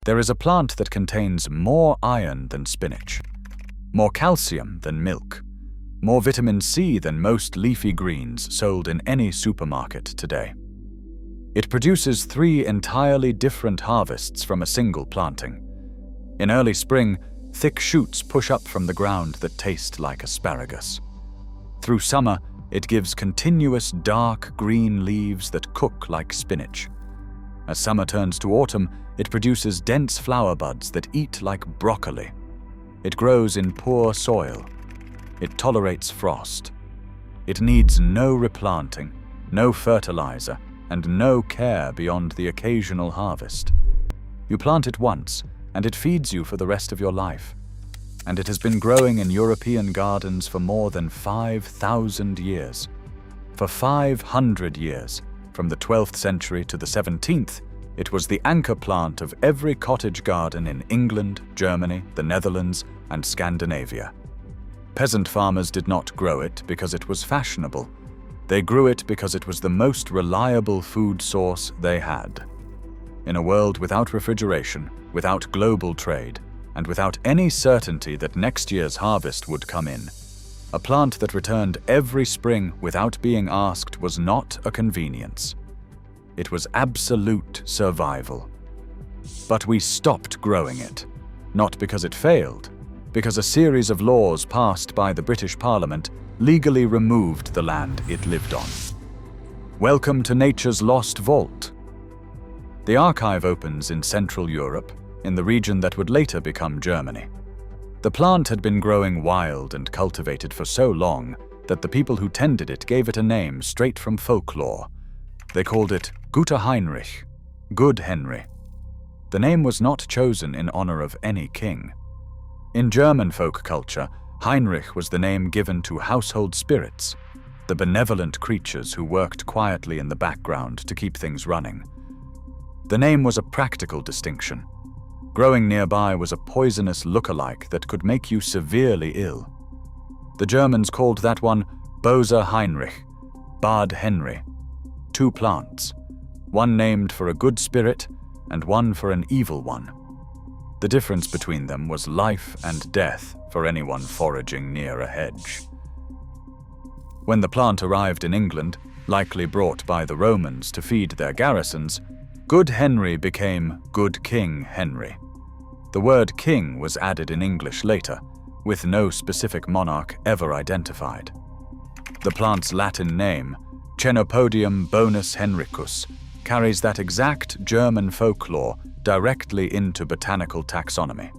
There is a plant that contains more iron than spinach, more calcium than milk, more vitamin C than most leafy greens sold in any supermarket today. It produces 3 entirely different harvests from a single planting. In early spring, thick shoots push up from the ground that taste like asparagus. Through summer, it gives continuous dark green leaves that cook like spinach. As summer turns to autumn, it produces dense flower buds that eat like broccoli. It grows in poor soil. It tolerates frost. It needs no replanting, no fertilizer, and no care beyond the occasional harvest. You plant it once, and it feeds you for the rest of your life. And it has been growing in European gardens for more than 5,000 years. For 500 years, from the 12th century to the 17th, it was the anchor plant of every cottage garden in England, Germany, the Netherlands, and Scandinavia. Peasant farmers did not grow it because it was fashionable. They grew it because it was the most reliable food source they had. In a world without refrigeration, without global trade, and without any certainty that next year's harvest would come in, a plant that returned every spring without being asked was not a convenience. It was absolute survival. But we stopped growing it, not because it failed, because a series of laws passed by the British Parliament legally removed the land it lived on. Welcome to nature's lost vault. The archive opens in Central Europe, in the region that would later become Germany. The plant had been growing wild and cultivated for so long that the people who tended it gave it a name straight from folklore. They called it Guter Heinrich, Good Henry. The name was not chosen in honor of any king. In German folk culture, Heinrich was the name given to household spirits, the benevolent creatures who worked quietly in the background to keep things running. The name was a practical distinction. Growing nearby was a poisonous look-alike that could make you severely ill. The Germans called that one Böser Heinrich, Bad Henry. 2 plants, one named for a good spirit and one for an evil one. The difference between them was life and death for anyone foraging near a hedge. When the plant arrived in England, likely brought by the Romans to feed their garrisons, Good Henry became Good King Henry. The word king was added in English later, with no specific monarch ever identified. The plant's Latin name, Chenopodium bonus-henricus, carries that exact German folklore directly into botanical taxonomy.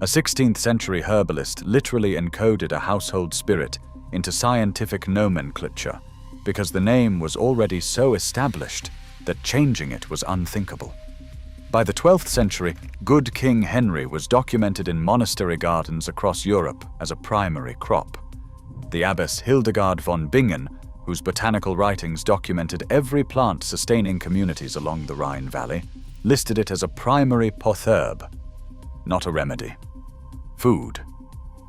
A 16th century herbalist literally encoded a household spirit into scientific nomenclature because the name was already so established that changing it was unthinkable. By the 12th century, Good King Henry was documented in monastery gardens across Europe as a primary crop. The abbess Hildegard von Bingen, whose botanical writings documented every plant sustaining communities along the Rhine Valley, listed it as a primary potherb, not a remedy. Food.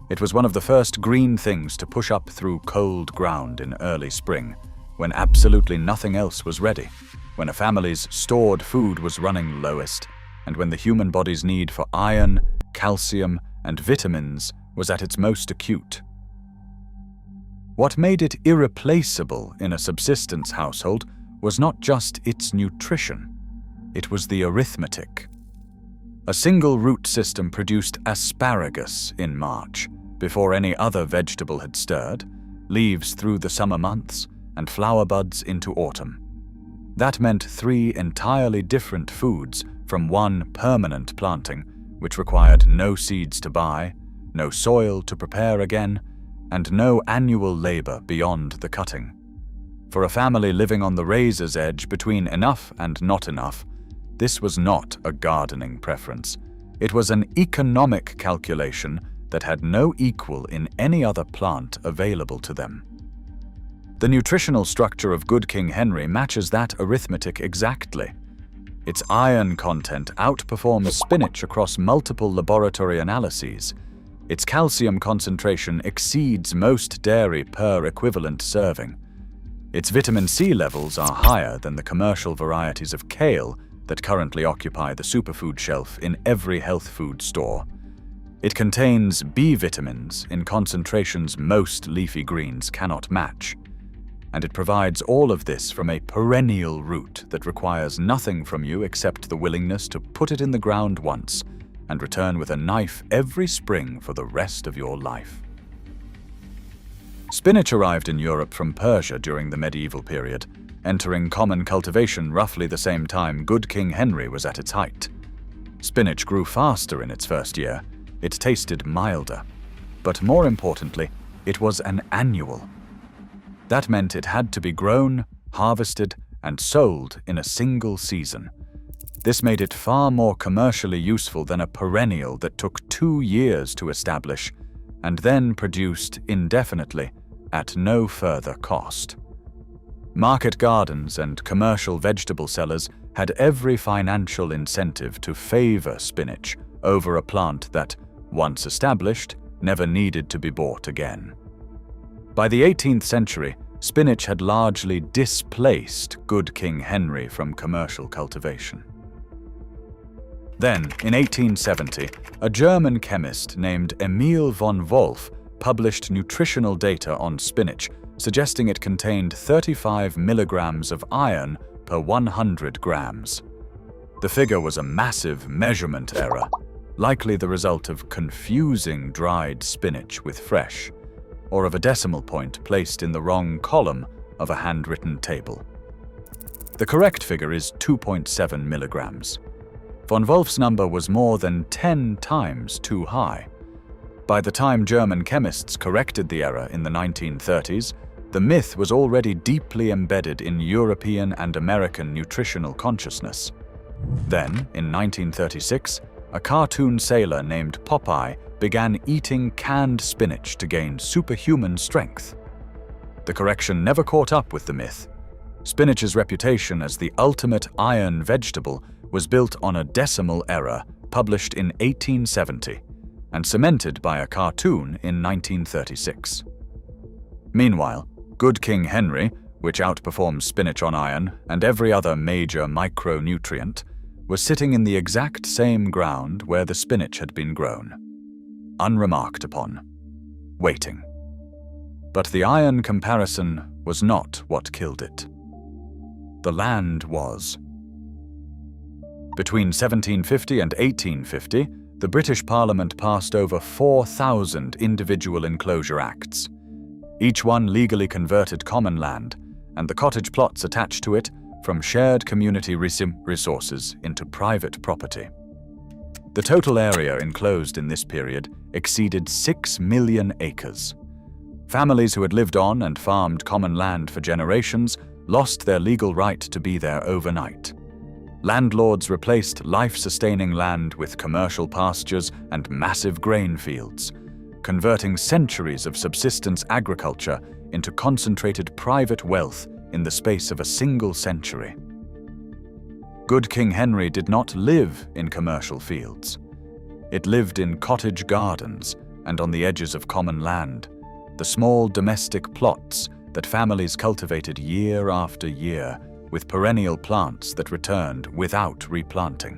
It was one of the first green things to push up through cold ground in early spring, when absolutely nothing else was ready, when a family's stored food was running lowest, and when the human body's need for iron, calcium, and vitamins was at its most acute. What made it irreplaceable in a subsistence household was not just its nutrition, it was the arithmetic. A single root system produced asparagus in March, before any other vegetable had stirred, leaves through the summer months, and flower buds into autumn. That meant 3 entirely different foods from one permanent planting, which required no seeds to buy, no soil to prepare again, and no annual labor beyond the cutting. For a family living on the razor's edge between enough and not enough, this was not a gardening preference. It was an economic calculation that had no equal in any other plant available to them. The nutritional structure of Good King Henry matches that arithmetic exactly. Its iron content outperforms spinach across multiple laboratory analyses. Its calcium concentration exceeds most dairy per equivalent serving. Its vitamin C levels are higher than the commercial varieties of kale that currently occupy the superfood shelf in every health food store. It contains B vitamins in concentrations most leafy greens cannot match, and it provides all of this from a perennial root that requires nothing from you except the willingness to put it in the ground once and return with a knife every spring for the rest of your life. Spinach arrived in Europe from Persia during the medieval period, entering common cultivation roughly the same time Good King Henry was at its height. Spinach grew faster in its first year, it tasted milder, but more importantly, it was an annual. That meant it had to be grown, harvested, and sold in a single season. This made it far more commercially useful than a perennial that took 2 years to establish and then produced indefinitely at no further cost. Market gardens and commercial vegetable sellers had every financial incentive to favor spinach over a plant that, once established, never needed to be bought again. By the 18th century, spinach had largely displaced Good King Henry from commercial cultivation. Then, in 1870, a German chemist named Emil von Wolf published nutritional data on spinach, suggesting it contained 35 milligrams of iron per 100 grams. The figure was a massive measurement error, likely the result of confusing dried spinach with fresh, or of a decimal point placed in the wrong column of a handwritten table. The correct figure is 2.7 milligrams. Von Wolf's number was more than 10 times too high. By the time German chemists corrected the error in the 1930s, the myth was already deeply embedded in European and American nutritional consciousness. Then, in 1936, a cartoon sailor named Popeye began eating canned spinach to gain superhuman strength. The correction never caught up with the myth. Spinach's reputation as the ultimate iron vegetable was built on a decimal error published in 1870 and cemented by a cartoon in 1936. Meanwhile, Good King Henry, which outperforms spinach on iron and every other major micronutrient, was sitting in the exact same ground where the spinach had been grown, unremarked upon, waiting. But the iron comparison was not what killed it. The land was. Between 1750 and 1850, the British Parliament passed over 4,000 individual Enclosure Acts. Each one legally converted common land, and the cottage plots attached to it from shared community resources into private property. The total area enclosed in this period exceeded 6 million acres. Families who had lived on and farmed common land for generations lost their legal right to be there overnight. Landlords replaced life-sustaining land with commercial pastures and massive grain fields, converting centuries of subsistence agriculture into concentrated private wealth in the space of a single century. Good King Henry did not live in commercial fields. It lived in cottage gardens and on the edges of common land, the small domestic plots that families cultivated year after year with perennial plants that returned without replanting.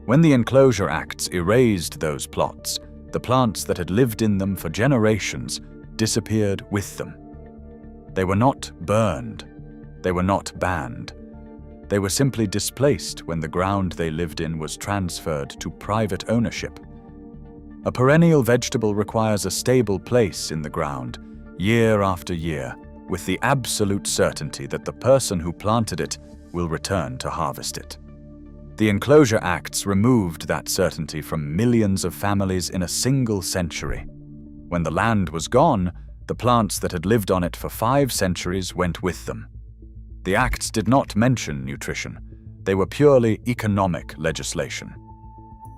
When the Enclosure Acts erased those plots, the plants that had lived in them for generations disappeared with them. They were not burned. They were not banned. They were simply displaced when the ground they lived in was transferred to private ownership. A perennial vegetable requires a stable place in the ground, year after year, with the absolute certainty that the person who planted it will return to harvest it. The Enclosure Acts removed that certainty from millions of families in a single century. When the land was gone, the plants that had lived on it for 5 centuries went with them. The Acts did not mention nutrition. They were purely economic legislation.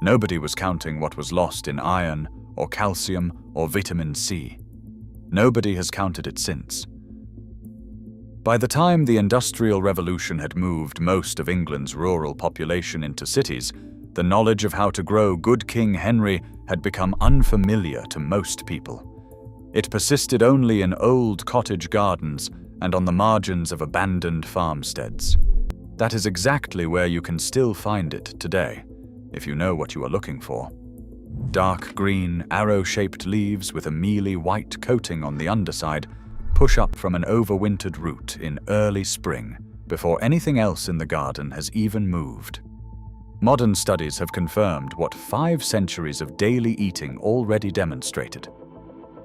Nobody was counting what was lost in iron or calcium or vitamin C. Nobody has counted it since. By the time the Industrial Revolution had moved most of England's rural population into cities, the knowledge of how to grow Good King Henry had become unfamiliar to most people. It persisted only in old cottage gardens and on the margins of abandoned farmsteads. That is exactly where you can still find it today, if you know what you are looking for. Dark green, arrow-shaped leaves with a mealy white coating on the underside push up from an overwintered root in early spring, before anything else in the garden has even moved. Modern studies have confirmed what 5 centuries of daily eating already demonstrated.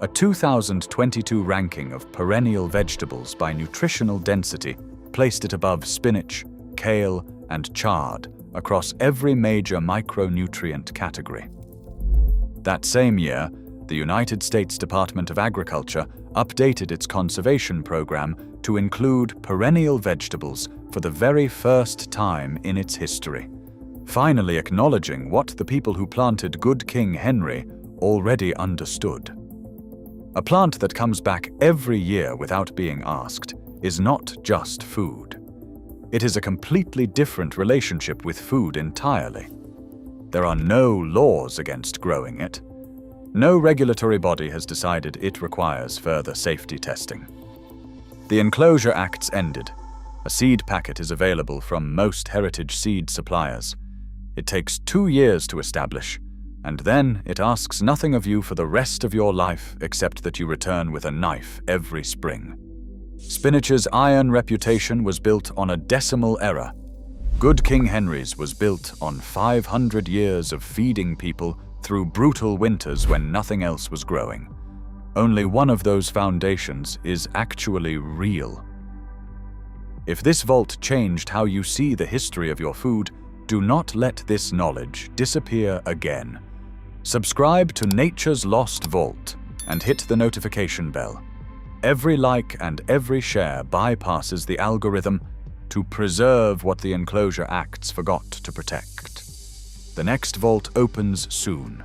A 2022 ranking of perennial vegetables by nutritional density placed it above spinach, kale, and chard across every major micronutrient category. That same year, the United States Department of Agriculture updated its conservation program to include perennial vegetables for the very first time in its history, finally acknowledging what the people who planted Good King Henry already understood. A plant that comes back every year without being asked is not just food. It is a completely different relationship with food entirely. There are no laws against growing it. No regulatory body has decided it requires further safety testing. The Enclosure Acts ended. A seed packet is available from most heritage seed suppliers. It takes 2 years to establish, and then it asks nothing of you for the rest of your life except that you return with a knife every spring. Spinach's iron reputation was built on a decimal error. Good King Henry's was built on 500 years of feeding people through brutal winters when nothing else was growing. Only one of those foundations is actually real. If this vault changed how you see the history of your food, do not let this knowledge disappear again. Subscribe to Nature's Lost Vault and hit the notification bell. Every like and every share bypasses the algorithm to preserve what the Enclosure Acts forgot to protect. The next vault opens soon.